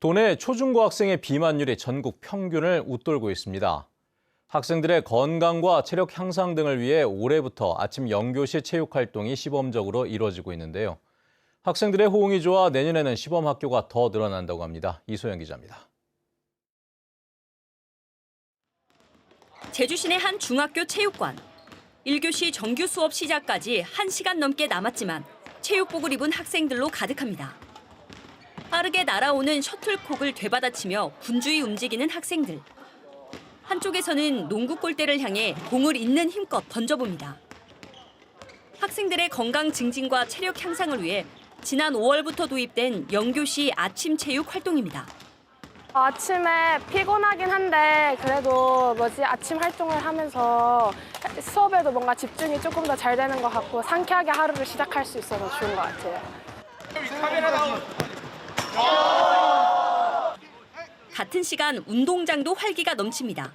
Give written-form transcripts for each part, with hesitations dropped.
도내 초중고 학생의 비만율이 전국 평균을 웃돌고 있습니다. 학생들의 건강과 체력 향상 등을 위해 올해부터 아침 영교시 체육 활동이 시범적으로 이루어지고 있는데요. 학생들의 호응이 좋아 내년에는 시범 학교가 더 늘어난다고 합니다. 이소영 기자입니다. 제주 시내 한 중학교 체육관. 1교시 정규 수업 시작까지 1시간 넘게 남았지만 체육복을 입은 학생들로 가득합니다. 빠르게 날아오는 셔틀콕을 되받아치며 분주히 움직이는 학생들. 한쪽에서는 농구 골대를 향해 공을 있는 힘껏 던져봅니다. 학생들의 건강 증진과 체력 향상을 위해 지난 5월부터 도입된 영교시 아침 체육 활동입니다. 아침에 피곤하긴 한데 그래도 아침 활동을 하면서 수업에도 뭔가 집중이 조금 더 잘 되는 것 같고 상쾌하게 하루를 시작할 수 있어서 좋은 것 같아요. 같은 시간 운동장도 활기가 넘칩니다.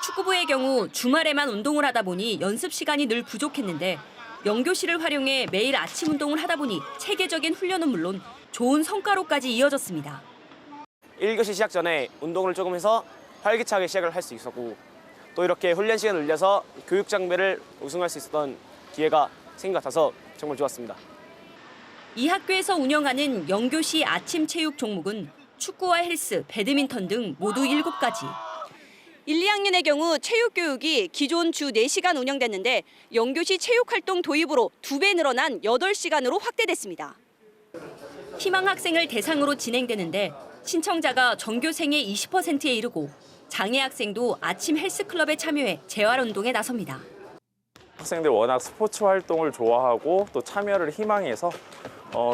축구부의 경우 주말에만 운동을 하다 보니 연습 시간이 늘 부족했는데 영교시를 활용해 매일 아침 운동을 하다 보니 체계적인 훈련은 물론 좋은 성과로까지 이어졌습니다. 1교시 시작 전에 운동을 조금 해서 활기차게 시작을 할 수 있었고 또 이렇게 훈련 시간을 늘려서 교육 장비를 우승할 수 있었던 기회가 생긴 것 같아서 정말 좋았습니다. 이 학교에서 운영하는 영교시 아침 체육 종목은 축구와 헬스, 배드민턴 등 모두 7가지. 1, 2학년의 경우 체육 교육이 기존 주 4시간 운영됐는데 영교시 체육활동 도입으로 2배 늘어난 8시간으로 확대됐습니다. 희망 학생을 대상으로 진행되는데 신청자가 전교생의 20%에 이르고 장애 학생도 아침 헬스클럽에 참여해 재활운동에 나섭니다. 학생들이 워낙 스포츠 활동을 좋아하고 또 참여를 희망해서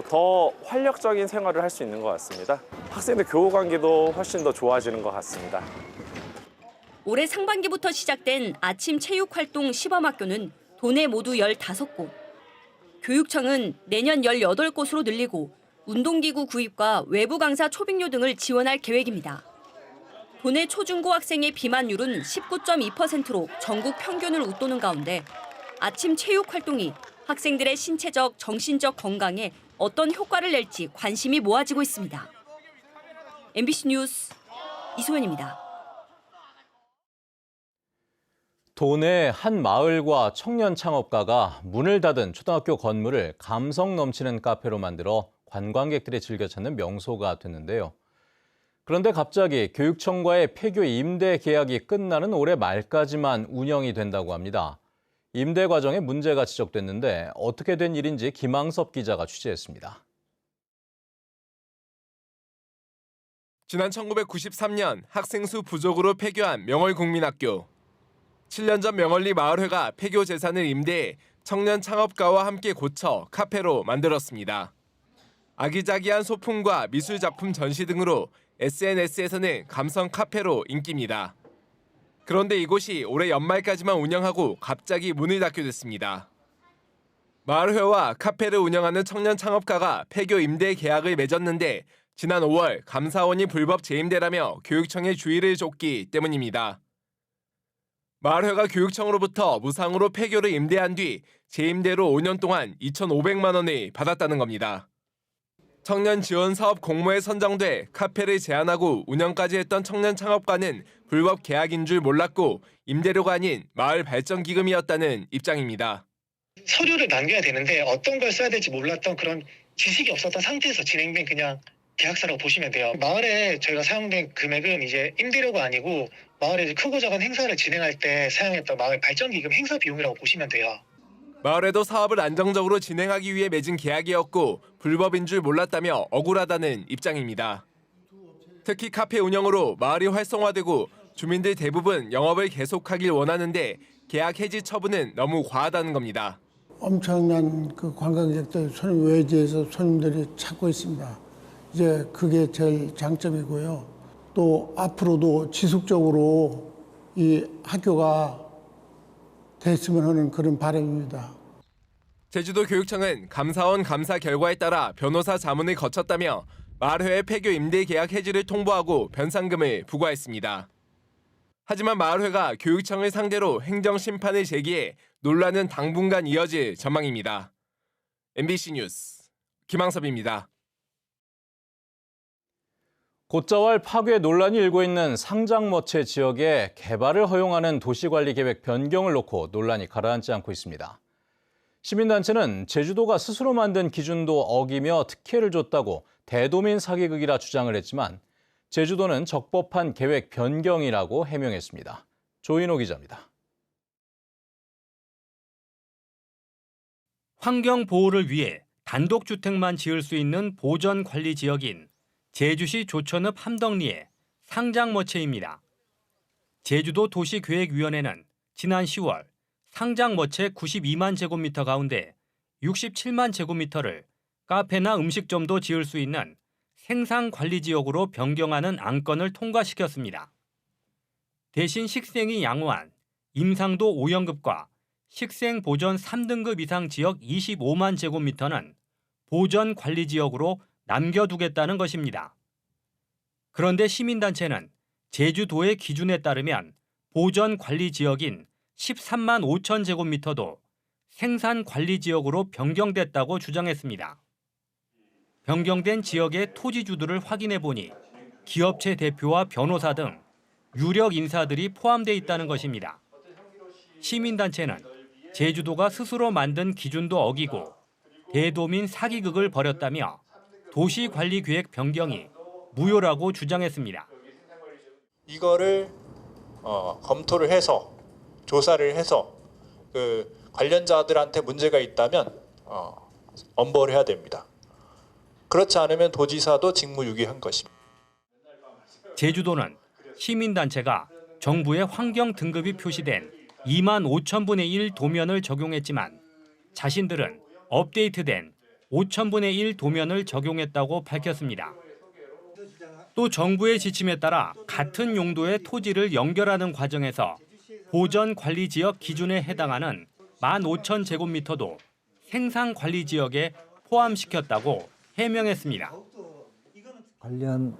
더 활력적인 생활을 할 수 있는 것 같습니다. 학생들 교우 관계도 훨씬 더 좋아지는 것 같습니다. 올해 상반기부터 시작된 아침 체육활동 시범학교는 도내 모두 15곳. 교육청은 내년 18곳으로 늘리고 운동기구 구입과 외부 강사 초빙료 등을 지원할 계획입니다. 도내 초중고 학생의 비만율은 19.2%로 전국 평균을 웃도는 가운데 아침 체육 활동이 학생들의 신체적, 정신적 건강에 어떤 효과를 낼지 관심이 모아지고 있습니다. MBC 뉴스 이소연입니다. 도내 한 마을과 청년 창업가가 문을 닫은 초등학교 건물을 감성 넘치는 카페로 만들어 관광객들이 즐겨 찾는 명소가 됐는데요. 그런데 갑자기 교육청과의 폐교 임대 계약이 끝나는 올해 말까지만 운영이 된다고 합니다. 임대 과정에 문제가 지적됐는데 어떻게 된 일인지 김항섭 기자가 취재했습니다. 지난 1993년 학생 수 부족으로 폐교한 명월국민학교. 7년 전 명월리 마을회가 폐교 재산을 임대해 청년 창업가와 함께 고쳐 카페로 만들었습니다. 아기자기한 소품과 미술 작품 전시 등으로 SNS에서는 감성 카페로 인기입니다. 그런데 이곳이 올해 연말까지만 운영하고 갑자기 문을 닫게 됐습니다. 마을회와 카페를 운영하는 청년 창업가가 폐교 임대 계약을 맺었는데 지난 5월 감사원이 불법 재임대라며 교육청에 주의를 줬기 때문입니다. 마을회가 교육청으로부터 무상으로 폐교를 임대한 뒤 재임대로 5년 동안 2,500만 원을 받았다는 겁니다. 청년 지원 사업 공모에 선정돼 카페를 제안하고 운영까지 했던 청년 창업가는 불법 계약인 줄 몰랐고 임대료가 아닌 마을 발전 기금이었다는 입장입니다. 서류를 남겨야 되는데 어떤 걸 써야 될지 몰랐던 그런 지식이 없었던 상태에서 진행된 그냥 계약서라고 보시면 돼요. 마을에 저희가 사용된 금액은 이제 임대료가 아니고 마을에 크고 작은 행사를 진행할 때 사용했던 마을 발전 기금 행사 비용이라고 보시면 돼요. 마을에도 사업을 안정적으로 진행하기 위해 맺은 계약이었고 불법인 줄 몰랐다며 억울하다는 입장입니다. 특히 카페 운영으로 마을이 활성화되고 주민들 대부분 영업을 계속하길 원하는데 계약 해지 처분은 너무 과하다는 겁니다. 엄청난 그 관광객들, 외지에서 손님들이 찾고 있습니다. 이제 그게 제일 장점이고요. 또 앞으로도 지속적으로 이 학교가 됐으면 하는 그런 바람입니다. 제주도 교육청은 감사원 감사 결과에 따라 변호사 자문을 거쳤다며 마을회의 폐교 임대 계약 해지를 통보하고 변상금을 부과했습니다. 하지만 마을회가 교육청을 상대로 행정심판을 제기해 논란은 당분간 이어질 전망입니다. MBC 뉴스 김항섭입니다. 곶자왈 파괴 논란이 일고 있는 상장머체 지역에 개발을 허용하는 도시관리계획 변경을 놓고 논란이 가라앉지 않고 있습니다. 시민단체는 제주도가 스스로 만든 기준도 어기며 특혜를 줬다고 대도민 사기극이라 주장을 했지만 제주도는 적법한 계획 변경이라고 해명했습니다. 조인호 기자입니다. 환경 보호를 위해 단독주택만 지을 수 있는 보전관리지역인 제주시 조천읍 함덕리의 상장머체입니다. 제주도 도시계획위원회는 지난 10월 상장머체 92만 제곱미터 가운데 67만 제곱미터를 카페나 음식점도 지을 수 있는 생산관리지역으로 변경하는 안건을 통과시켰습니다. 대신 식생이 양호한 임상도 5연급과 식생보전 3등급 이상 지역 25만 제곱미터는 보전관리지역으로 남겨두겠다는 것입니다. 그런데 시민단체는 제주도의 기준에 따르면 보전관리지역인 13만 5천 제곱미터도 생산관리지역으로 변경됐다고 주장했습니다. 변경된 지역의 토지주들을 확인해 보니 기업체 대표와 변호사 등 유력 인사들이 포함돼 있다는 것입니다. 시민단체는 제주도가 스스로 만든 기준도 어기고 대도민 사기극을 벌였다며 도시관리계획 변경이 무효라고 주장했습니다. 이거를 검토를 해서 조사를 해서 그 관련자들한테 문제가 있다면 엄벌을 해야 됩니다. 그렇지 않으면 도지사도 직무유기한 것입니다. 제주도는 시민단체가 정부의 환경 등급이 표시된 2만 5천분의 1 도면을 적용했지만 자신들은 업데이트된 5천분의 1 도면을 적용했다고 밝혔습니다. 또 정부의 지침에 따라 같은 용도의 토지를 연결하는 과정에서 보전관리지역 기준에 해당하는 15,000제곱미터도 생산관리지역에 포함시켰다고 해명했습니다. 관련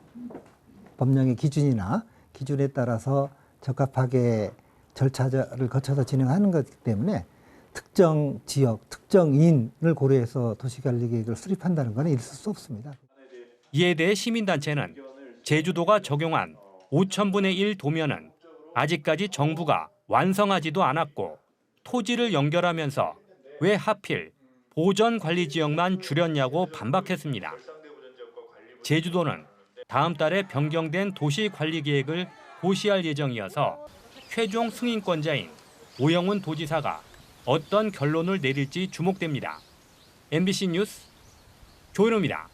법령의 기준이나 기준에 따라서 적합하게 절차를 거쳐서 진행하는 것이기 때문에 특정 지역, 특정인을 고려해서 도시관리계획을 수립한다는 것은 있을 수 없습니다. 이에 대해 시민단체는 제주도가 적용한 5천분의 1 도면은 아직까지 정부가 완성하지도 않았고 토지를 연결하면서 왜 하필 보전관리지역만 줄였냐고 반박했습니다. 제주도는 다음 달에 변경된 도시관리계획을 고시할 예정이어서 최종 승인권자인 오영훈 도지사가 어떤 결론을 내릴지 주목됩니다. MBC 뉴스 조인호입니다.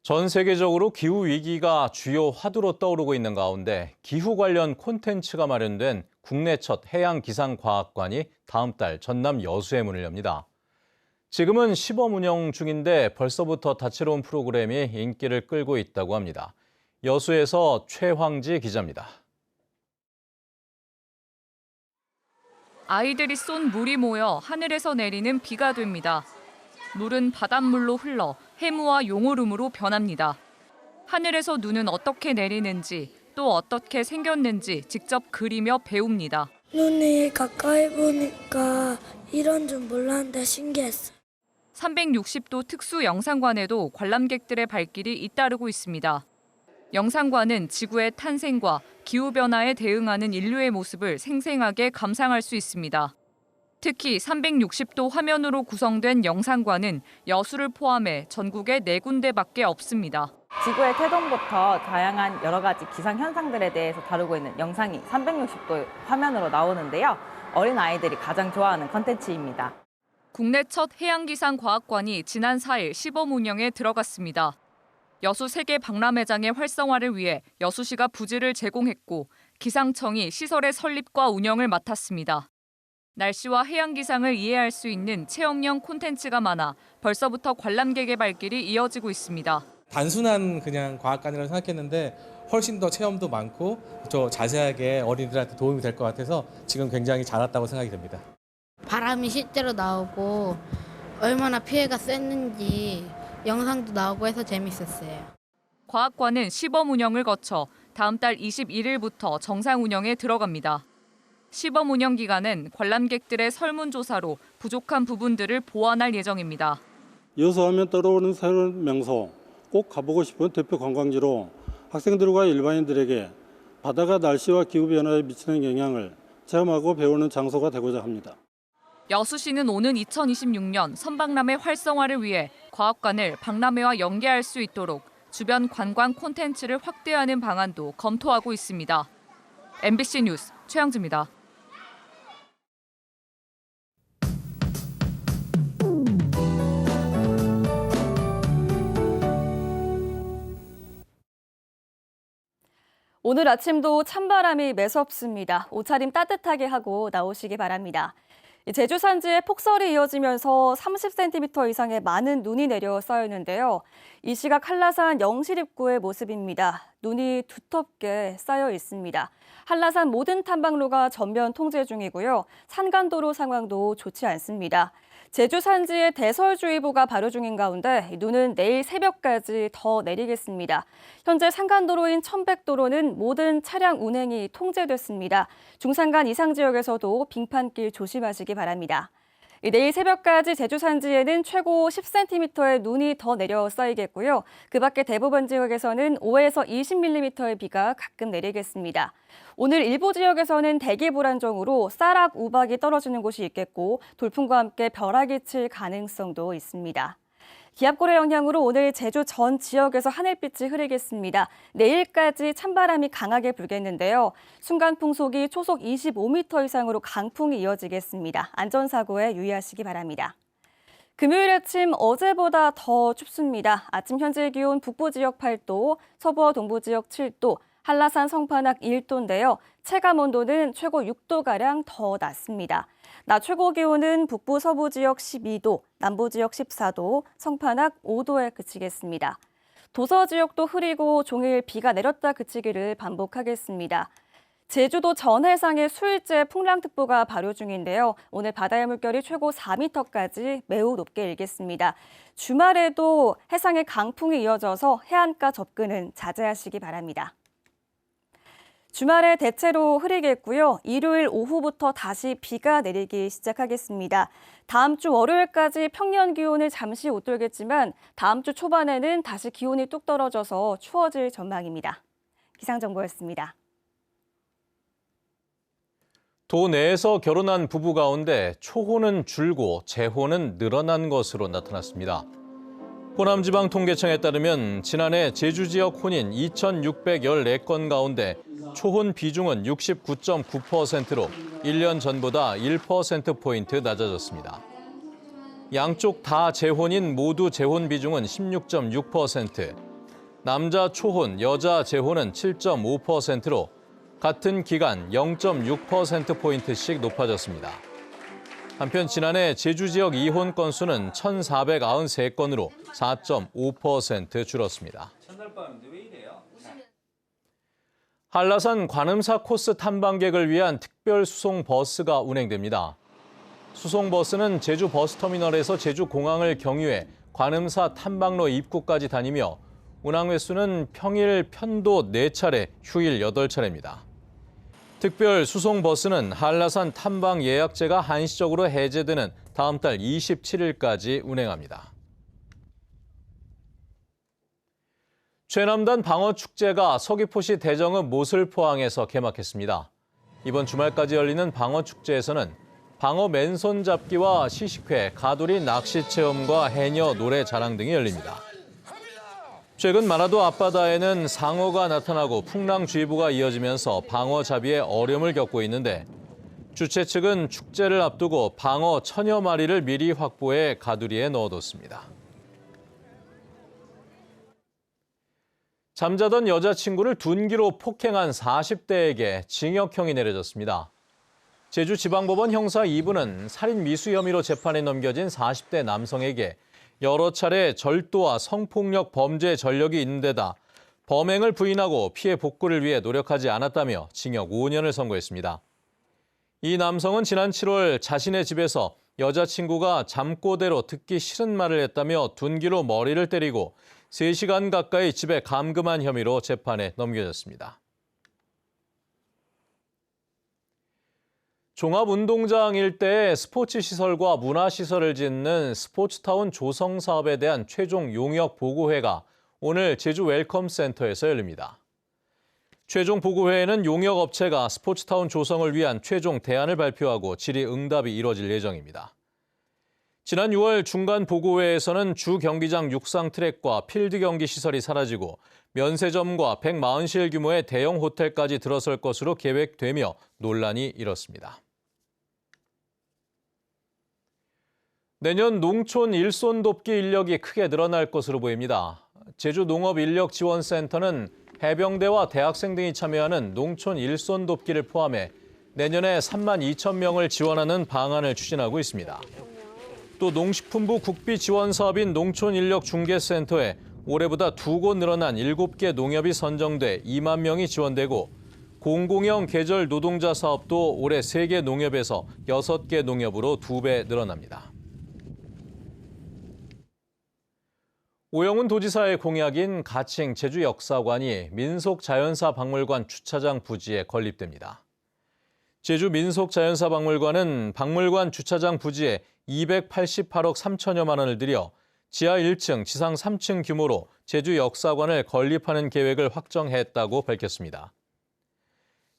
전 세계적으로 기후 위기가 주요 화두로 떠오르고 있는 가운데 기후 관련 콘텐츠가 마련된 국내 첫 해양기상과학관이 다음 달 전남 여수에 문을 엽니다. 지금은 시범 운영 중인데 벌써부터 다채로운 프로그램이 인기를 끌고 있다고 합니다. 여수에서 최황지 기자입니다. 아이들이 쏜 물이 모여 하늘에서 내리는 비가 됩니다. 물은 바닷물로 흘러 해무와 용오름으로 변합니다. 하늘에서 눈은 어떻게 내리는지 또 어떻게 생겼는지 직접 그리며 배웁니다. 눈이 가까이 보니까 이런 줄 몰랐는데 신기했어요. 360도 특수 영상관에도 관람객들의 발길이 잇따르고 있습니다. 영상관은 지구의 탄생과 기후변화에 대응하는 인류의 모습을 생생하게 감상할 수 있습니다. 특히 360도 화면으로 구성된 영상관은 여수를 포함해 전국에 4군데밖에 없습니다. 지구의 태동부터 다양한 여러 가지 기상 현상들에 대해서 다루고 있는 영상이 360도 화면으로 나오는데요. 어린 아이들이 가장 좋아하는 컨텐츠입니다. 국내 첫 해양기상과학관이 지난 4일 시범 운영에 들어갔습니다. 여수 세계 박람회장의 활성화를 위해 여수시가 부지를 제공했고 기상청이 시설의 설립과 운영을 맡았습니다. 날씨와 해양 기상을 이해할 수 있는 체험형 콘텐츠가 많아 벌써부터 관람객의 발길이 이어지고 있습니다. 단순한 그냥 과학관이라고 생각했는데 훨씬 더 체험도 많고 더 자세하게 어린이들한테 도움이 될 것 같아서 지금 굉장히 잘 왔다고 생각이 됩니다. 바람이 실제로 나오고 얼마나 피해가 셌는지 영상도 나오고 해서 재밌었어요. 과학관은 시범 운영을 거쳐 다음 달 21일부터 정상 운영에 들어갑니다. 시범 운영 기간은 관람객들의 설문조사로 부족한 부분들을 보완할 예정입니다. 여수하면 떠오르는 새로운 명소, 꼭 가보고 싶은 대표 관광지로 학생들과 일반인들에게 바다가 날씨와 기후변화에 미치는 영향을 체험하고 배우는 장소가 되고자 합니다. 여수시는 오는 2026년 선박람회 활성화를 위해 과학관을 박람회와 연계할 수 있도록 주변 관광 콘텐츠를 확대하는 방안도 검토하고 있습니다. MBC 뉴스 최영지입니다. 오늘 아침도 찬바람이 매섭습니다. 옷차림 따뜻하게 하고 나오시기 바랍니다. 제주 산지에 폭설이 이어지면서 30cm 이상의 많은 눈이 내려 쌓였는데요. 이 시각 한라산 영실 입구의 모습입니다. 눈이 두텁게 쌓여 있습니다. 한라산 모든 탐방로가 전면 통제 중이고요. 산간도로 상황도 좋지 않습니다. 제주 산지에 대설주의보가 발효 중인 가운데 눈은 내일 새벽까지 더 내리겠습니다. 현재 산간도로인 천백도로는 모든 차량 운행이 통제됐습니다. 중산간 이상 지역에서도 빙판길 조심하시기 바랍니다. 내일 새벽까지 제주 산지에는 최고 10cm의 눈이 더 내려 쌓이겠고요. 그 밖에 대부분 지역에서는 5에서 20mm의 비가 가끔 내리겠습니다. 오늘 일부 지역에서는 대기 불안정으로 쌀락 우박이 떨어지는 곳이 있겠고 돌풍과 함께 벼락이 칠 가능성도 있습니다. 기압골의 영향으로 오늘 제주 전 지역에서 하늘빛이 흐리겠습니다. 내일까지 찬바람이 강하게 불겠는데요. 순간 풍속이 초속 25m 이상으로 강풍이 이어지겠습니다. 안전사고에 유의하시기 바랍니다. 금요일 아침 어제보다 더 춥습니다. 아침 현재 기온 북부 지역 8도, 서부와 동부 지역 7도, 한라산 성판악 1도인데요. 체감 온도는 최고 6도가량 더 낮습니다. 낮 최고 기온은 북부 서부 지역 12도, 남부 지역 14도, 성판악 5도에 그치겠습니다. 도서 지역도 흐리고 종일 비가 내렸다 그치기를 반복하겠습니다. 제주도 전 해상에 수일째 풍랑특보가 발효 중인데요. 오늘 바다의 물결이 최고 4m까지 매우 높게 일겠습니다. 주말에도 해상에 강풍이 이어져서 해안가 접근은 자제하시기 바랍니다. 주말에 대체로 흐리겠고요. 일요일 오후부터 다시 비가 내리기 시작하겠습니다. 다음 주 월요일까지 평년 기온을 잠시 웃돌겠지만 다음 주 초반에는 다시 기온이 뚝 떨어져서 추워질 전망입니다. 기상정보였습니다. 도내에서 결혼한 부부 가운데 초혼은 줄고 재혼은 늘어난 것으로 나타났습니다. 호남지방통계청에 따르면 지난해 제주 지역 혼인 2,614건 가운데 초혼 비중은 69.9%로 1년 전보다 1%포인트 낮아졌습니다. 양쪽 다 재혼인 모두 재혼 비중은 16.6%, 남자 초혼, 여자 재혼은 7.5%로 같은 기간 0.6%포인트씩 높아졌습니다. 한편 지난해 제주 지역 이혼 건수는 1,493건으로 4.5% 줄었습니다. 한라산 관음사 코스 탐방객을 위한 특별 수송 버스가 운행됩니다. 수송 버스는 제주 버스터미널에서 제주 공항을 경유해 관음사 탐방로 입구까지 다니며 운항 횟수는 평일 편도 4차례, 휴일 8차례입니다. 특별 수송 버스는 한라산 탐방 예약제가 한시적으로 해제되는 다음 달 27일까지 운행합니다. 최남단 방어축제가 서귀포시 대정읍 모슬포항에서 개막했습니다. 이번 주말까지 열리는 방어축제에서는 방어 맨손 잡기와 시식회, 가두리 낚시 체험과 해녀 노래 자랑 등이 열립니다. 최근 마라도 앞바다에는 상어가 나타나고 풍랑주의보가 이어지면서 방어 잡이에 어려움을 겪고 있는데 주최 측은 축제를 앞두고 방어 1000여 마리를 미리 확보해 가두리에 넣어뒀습니다. 잠자던 여자친구를 둔기로 폭행한 40대에게 징역형이 내려졌습니다. 제주지방법원 형사 2부는 살인 미수 혐의로 재판에 넘겨진 40대 남성에게 여러 차례 절도와 성폭력 범죄 전력이 있는 데다 범행을 부인하고 피해 복구를 위해 노력하지 않았다며 징역 5년을 선고했습니다. 이 남성은 지난 7월 자신의 집에서 여자친구가 잠꼬대로 듣기 싫은 말을 했다며 둔기로 머리를 때리고 3시간 가까이 집에 감금한 혐의로 재판에 넘겨졌습니다. 종합운동장 일대에 스포츠 시설과 문화시설을 짓는 스포츠타운 조성 사업에 대한 최종 용역 보고회가 오늘 제주 웰컴센터에서 열립니다. 최종 보고회에는 용역 업체가 스포츠타운 조성을 위한 최종 대안을 발표하고 질의응답이 이뤄질 예정입니다. 지난 6월 중간 보고회에서는 주 경기장 육상 트랙과 필드 경기 시설이 사라지고 면세점과 140실 규모의 대형 호텔까지 들어설 것으로 계획되며 논란이 일었습니다. 내년 농촌 일손 돕기 인력이 크게 늘어날 것으로 보입니다. 제주농업인력지원센터는 해병대와 대학생 등이 참여하는 농촌 일손 돕기를 포함해 내년에 3만 2천 명을 지원하는 방안을 추진하고 있습니다. 또 농식품부 국비 지원 사업인 농촌인력중개센터에 올해보다 2곳 늘어난 7개 농협이 선정돼 2만 명이 지원되고 공공형 계절 노동자 사업도 올해 3개 농협에서 6개 농협으로 2배 늘어납니다. 오영훈 도지사의 공약인 가칭 제주역사관이 민속자연사박물관 주차장 부지에 건립됩니다. 제주민속자연사박물관은 박물관 주차장 부지에 288억 3천여만 원을 들여 지하 1층, 지상 3층 규모로 제주역사관을 건립하는 계획을 확정했다고 밝혔습니다.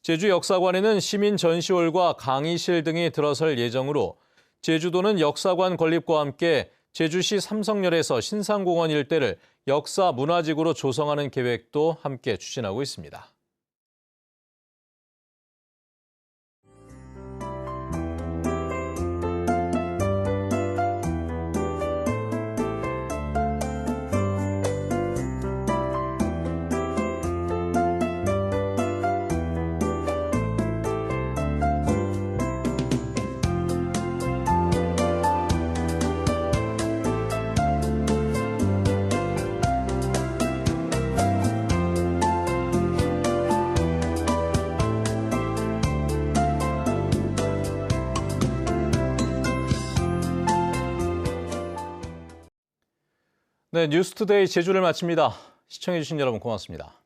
제주역사관에는 시민 전시홀과 강의실 등이 들어설 예정으로 제주도는 역사관 건립과 함께 제주시 삼성열에서 신상공원 일대를 역사 문화지구로 조성하는 계획도 함께 추진하고 있습니다. 네, 뉴스투데이 제주를 마칩니다. 시청해주신 여러분 고맙습니다.